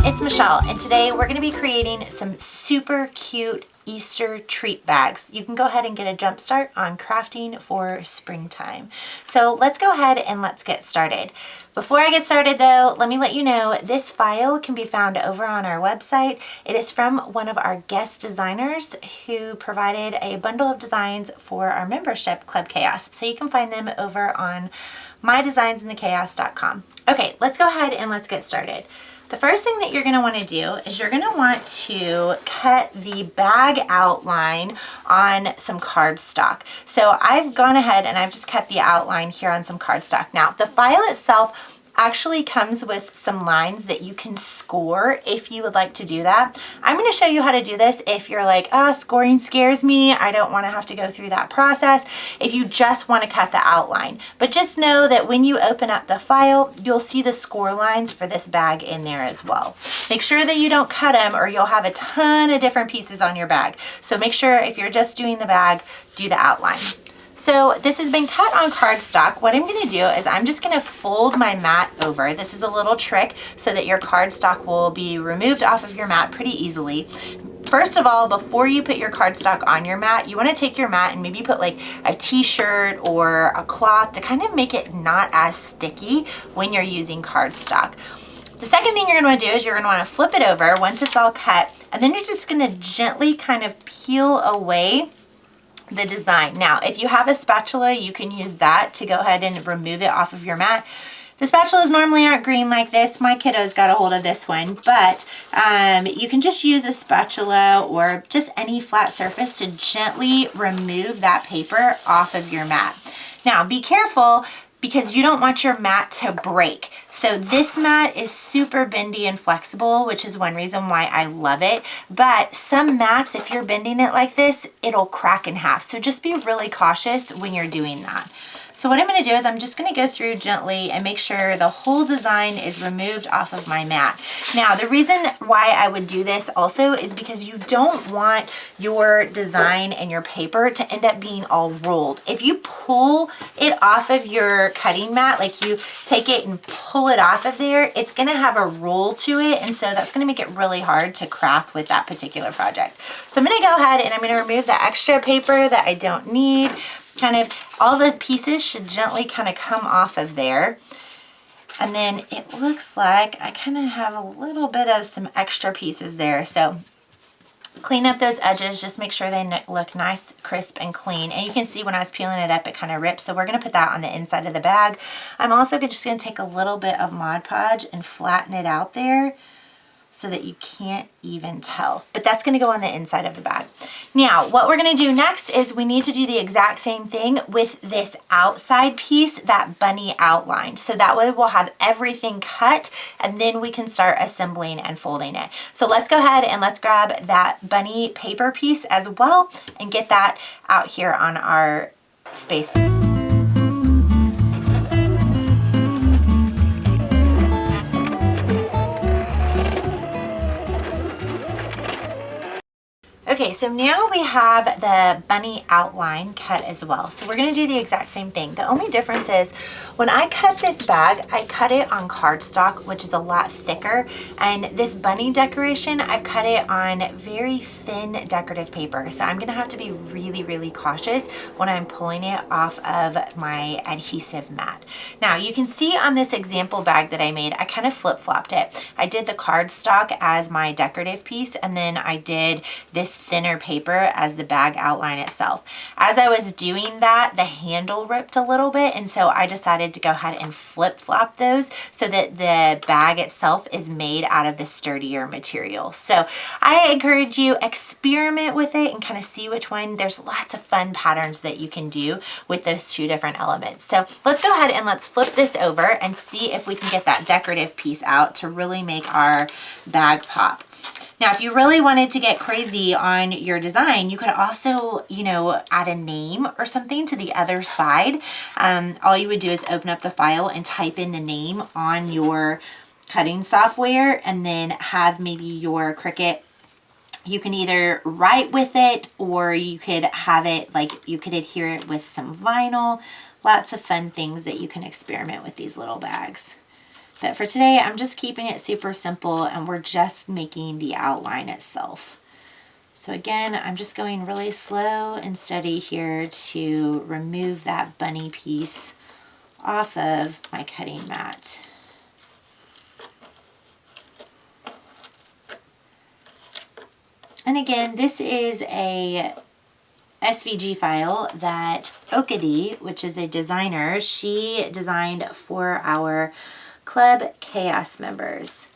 it's Michelle, and today we're going to be creating some super cute Easter treat bags. You can go ahead and get a jump start on crafting for springtime. So let's go ahead and let's get started. Before I get started though, let me let you know this file can be found over on our website. It is from one of our guest designers who provided a bundle of designs for our membership Club Chaos. So you can find them over on mydesignsandthechaos.com. Okay, let's go ahead and let's get started. The first thing that you're going to want to do is you're going to want to cut the bag outline on some cardstock. So I've gone ahead and I've just cut the outline here on some cardstock. Now the file itself actually comes with some lines that you can score if you would like to do that. I'm going to show you how to do this if you're like, scoring scares me, I don't want to have to go through that process, if you just want to cut the outline. But just know that when you open up the file, you'll see the score lines for this bag in there as well. Make sure that you don't cut them or you'll have a ton of different pieces on your bag. So make sure if you're just doing the bag, do the outline. So this has been cut on cardstock. What I'm going to do is I'm just going to fold my mat over. This is a little trick so that your cardstock will be removed off of your mat pretty easily. First of all, before you put your cardstock on your mat, you want to take your mat and maybe put like a t-shirt or a cloth to kind of make it not as sticky when you're using cardstock. The second thing you're going to want to do is you're going to want to flip it over once it's all cut, and then you're just going to gently kind of peel away the design. Now, if you have a spatula, you can use that to go ahead and remove it off of your mat. The spatulas normally aren't green like this. My kiddos got a hold of this one, but you can just use a spatula or just any flat surface to gently remove that paper off of your mat. Now, be careful because you don't want your mat to break. So this mat is super bendy and flexible, which is one reason why I love it. But some mats, if you're bending it like this, it'll crack in half. So just be really cautious when you're doing that. So what I'm going to do is I'm just going to go through gently and make sure the whole design is removed off of my mat. Now, the reason why I would do this also is because you don't want your design and your paper to end up being all rolled. If you pull it off of your cutting mat, like you take it and pull it off of there, it's going to have a roll to it. And so that's going to make it really hard to craft with that particular project. So I'm going to go ahead and I'm going to remove the extra paper that I don't need. Kind of all the pieces should gently kind of come off of there. And then it looks like I kind of have a little bit of some extra pieces there. So clean up those edges, just make sure they look nice, crisp, and clean. And you can see when I was peeling it up, it kind of ripped. So we're going to put that on the inside of the bag. I'm also just going to take a little bit of Mod Podge and flatten it out there so that you can't even tell. But that's going to go on the inside of the bag. Now, what we're going to do next is we need to do the exact same thing with this outside piece, that bunny outline. So that way we'll have everything cut and then we can start assembling and folding it. So let's go ahead and let's grab that bunny paper piece as well and get that out here on our space. Okay, so now we have the bunny outline cut as well. So we're going to do the exact same thing. The only difference is when I cut this bag, I cut it on cardstock, which is a lot thicker. And this bunny decoration, I've cut it on very thin decorative paper. So I'm going to have to be really, really cautious when I'm pulling it off of my adhesive mat. Now you can see on this example bag that I made, I kind of flip-flopped it. I did the cardstock as my decorative piece, and then I did this thinner paper as the bag outline itself. As I was doing that, the handle ripped a little bit, and so I decided to go ahead and flip-flop those so that the bag itself is made out of the sturdier material. So I encourage you, experiment with it and kind of see which one. There's lots of fun patterns that you can do with those two different elements. So let's go ahead and let's flip this over and see if we can get that decorative piece out to really make our bag pop. Now, if you really wanted to get crazy on your design, you could also, add a name or something to the other side. All you would do is open up the file and type in the name on your cutting software and then have maybe your Cricut. You can either write with it or you could have it you could adhere it with some vinyl. Lots of fun things that you can experiment with these little bags. But for today, I'm just keeping it super simple and we're just making the outline itself. So again, I'm just going really slow and steady here to remove that bunny piece off of my cutting mat. And again, this is a SVG file that Okadi, which is a designer, she designed for our Club Chaos members.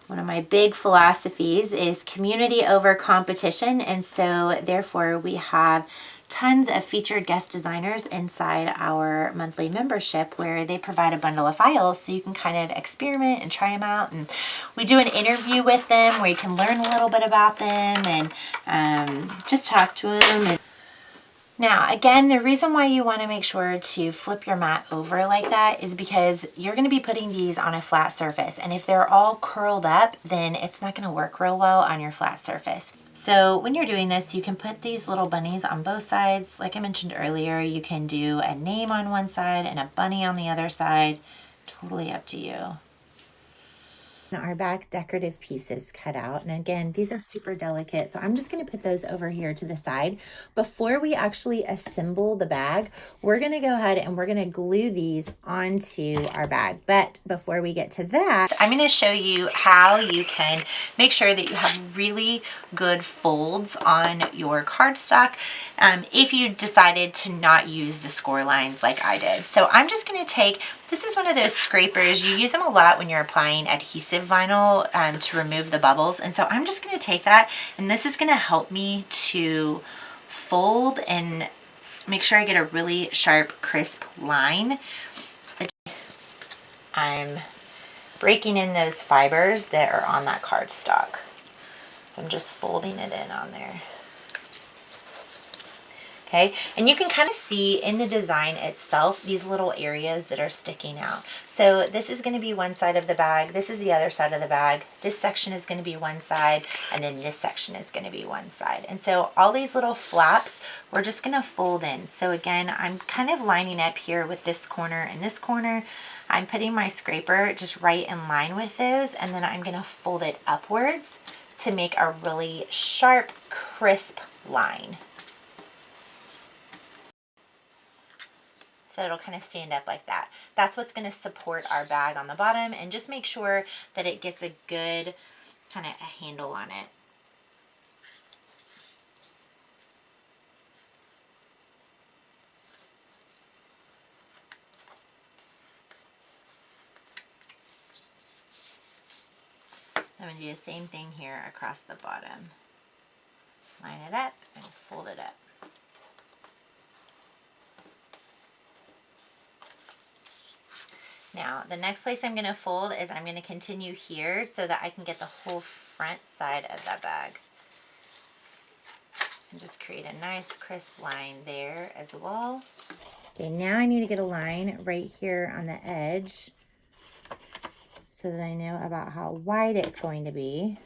One of my big philosophies is community over competition, and so therefore we have tons of featured guest designers inside our monthly membership where they provide a bundle of files so you can kind of experiment and try them out. And we do an interview with them where you can learn a little bit about them and just talk to them. Now, again, the reason why you want to make sure to flip your mat over like that is because you're going to be putting these on a flat surface. And if they're all curled up, then it's not going to work real well on your flat surface. So when you're doing this, you can put these little bunnies on both sides. Like I mentioned earlier, you can do a name on one side and a bunny on the other side. Totally up to you. Our back decorative pieces cut out, and again, these are super delicate, so I'm just going to put those over here to the side. Before we actually assemble the bag, we're going to go ahead and we're going to glue these onto our bag. But before we get to that, I'm going to show you how you can make sure that you have really good folds on your cardstock if you decided to not use the score lines like I did. So I'm just going to take, this is one of those scrapers. You use them a lot when you're applying adhesive vinyl to remove the bubbles. And so I'm just going to take that, and this is going to help me to fold and make sure I get a really sharp, crisp line. I'm breaking in those fibers that are on that cardstock. So I'm just folding it in on there. Okay, and you can kind of see in the design itself these little areas that are sticking out. So this is going to be one side of the bag, this is the other side of the bag, this section is going to be one side, and then this section is going to be one side. And so all these little flaps, we're just going to fold in. So again, I'm kind of lining up here with this corner and this corner. I'm putting my scraper just right in line with those, and then I'm going to fold it upwards to make a really sharp, crisp line. So it'll kind of stand up like that. That's what's going to support our bag on the bottom, and just make sure that it gets a good kind of a handle on it. I'm going to do the same thing here across the bottom. Line it up and fold it up. Now, the next place I'm going to fold is I'm going to continue here so that I can get the whole front side of that bag. And just create a nice crisp line there as well. Okay, now I need to get a line right here on the edge so that I know about how wide it's going to be.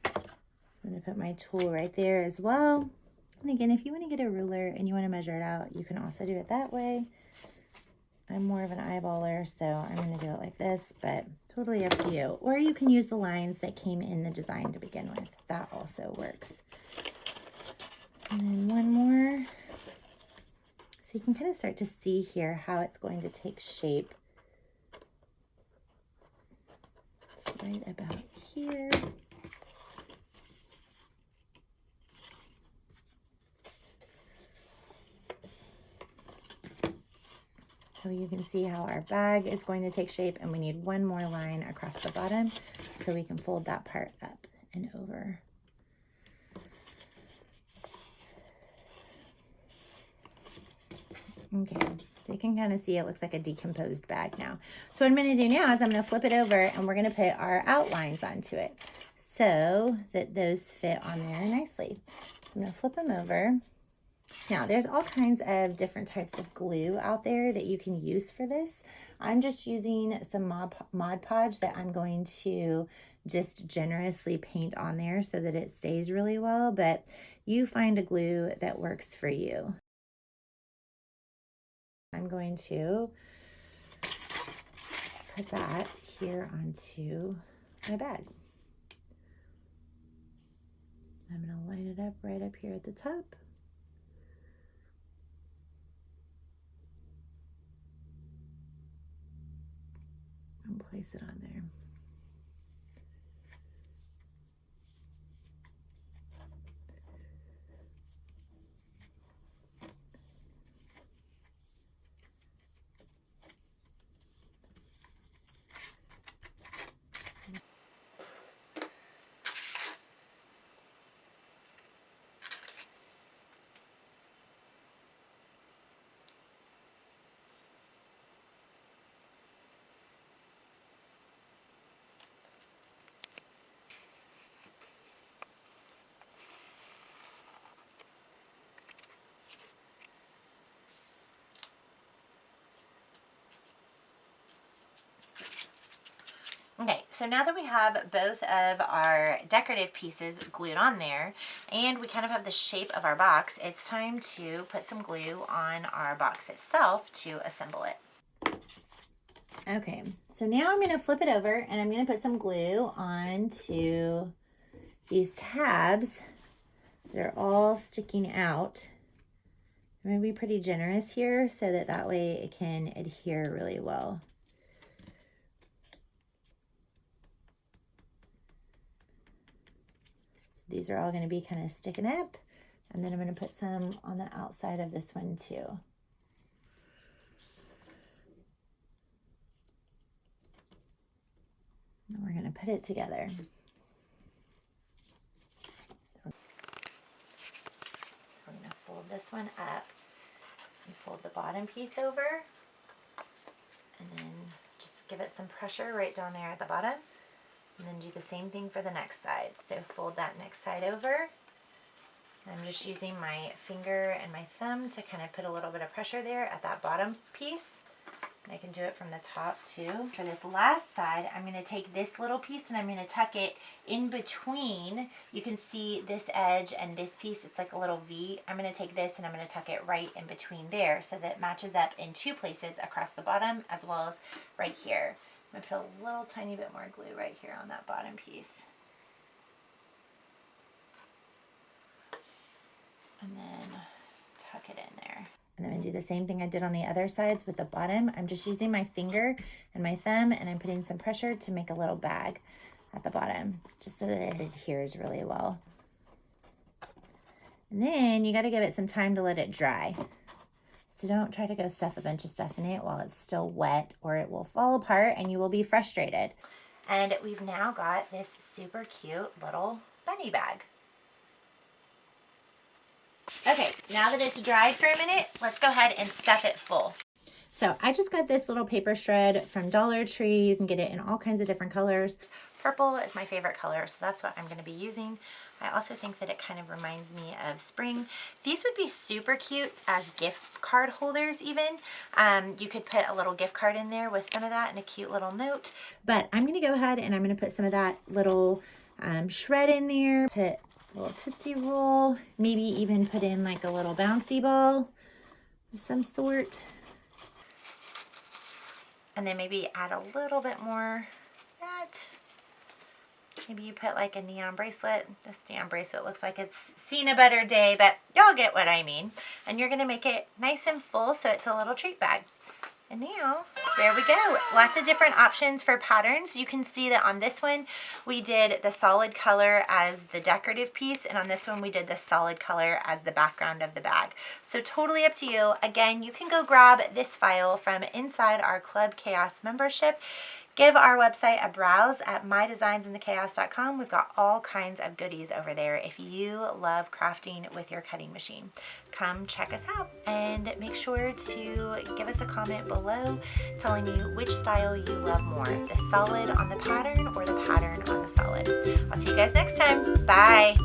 I'm going to put my tool right there as well. And again, if you want to get a ruler and you want to measure it out, you can also do it that way. I'm more of an eyeballer, so I'm going to do it like this, but totally up to you. Or you can use the lines that came in the design to begin with. That also works. And then one more. So you can kind of start to see here how it's going to take shape. It's right about here. So you can see how our bag is going to take shape, and we need one more line across the bottom so we can fold that part up and over. Okay, so you can kind of see it looks like a decomposed bag now. So what I'm going to do now is I'm going to flip it over, and we're going to put our outlines onto it so that those fit on there nicely. So I'm going to flip them over. Now, there's all kinds of different types of glue out there that you can use for this. I'm just using some Mod Podge that I'm going to just generously paint on there so that it stays really well, but you find a glue that works for you. I'm going to put that here onto my bag. I'm going to line it up right up here at the top. And place it on there. Okay, so now that we have both of our decorative pieces glued on there and we kind of have the shape of our box, it's time to put some glue on our box itself to assemble it. Okay, so now I'm going to flip it over and I'm going to put some glue onto these tabs. They're all sticking out. I'm going to be pretty generous here so that way it can adhere really well. These are all going to be kind of sticking up, and then I'm going to put some on the outside of this one too. And we're going to put it together. We're going to fold this one up and fold the bottom piece over, and then just give it some pressure right down there at the bottom. And then do the same thing for the next side. So fold that next side over. I'm just using my finger and my thumb to kind of put a little bit of pressure there at that bottom piece. And I can do it from the top too. For this last side, I'm going to take this little piece and I'm going to tuck it in between. You can see this edge and this piece, it's like a little V. I'm going to take this and I'm going to tuck it right in between there so that it matches up in two places across the bottom as well as right here. I'm going to put a little tiny bit more glue right here on that bottom piece. And then tuck it in there. And then I'm going to do the same thing I did on the other sides with the bottom. I'm just using my finger and my thumb and I'm putting some pressure to make a little bag at the bottom just so that it adheres really well. And then you got to give it some time to let it dry. So don't try to go stuff a bunch of stuff in it while it's still wet or it will fall apart and you will be frustrated. And we've now got this super cute little bunny bag. Okay, now that it's dried for a minute, let's go ahead and stuff it full. So I just got this little paper shred from Dollar Tree. You can get it in all kinds of different colors. Purple is my favorite color, so that's what I'm going to be using. I also think that it kind of reminds me of spring. These would be super cute as gift card holders even. You could put a little gift card in there with some of that and a cute little note. But I'm going to go ahead and I'm going to put some of that little shred in there. Put a little Tootsie Roll. Maybe even put in like a little bouncy ball of some sort. And then maybe add a little bit more that. Maybe you put like a neon bracelet. This neon bracelet looks like it's seen a better day, but y'all get what I mean. And you're going to make it nice and full so it's a little treat bag. And now, there we go. Lots of different options for patterns. You can see that on this one, we did the solid color as the decorative piece, and on this one, we did the solid color as the background of the bag. So totally up to you. Again, you can go grab this file from inside our Club Chaos membership. Give our website a browse at mydesignsandthechaos.com. We've got all kinds of goodies over there if you love crafting with your cutting machine. Come check us out and make sure to give us a comment below telling me which style you love more, the solid on the pattern or the pattern on the solid. I'll see you guys next time. Bye.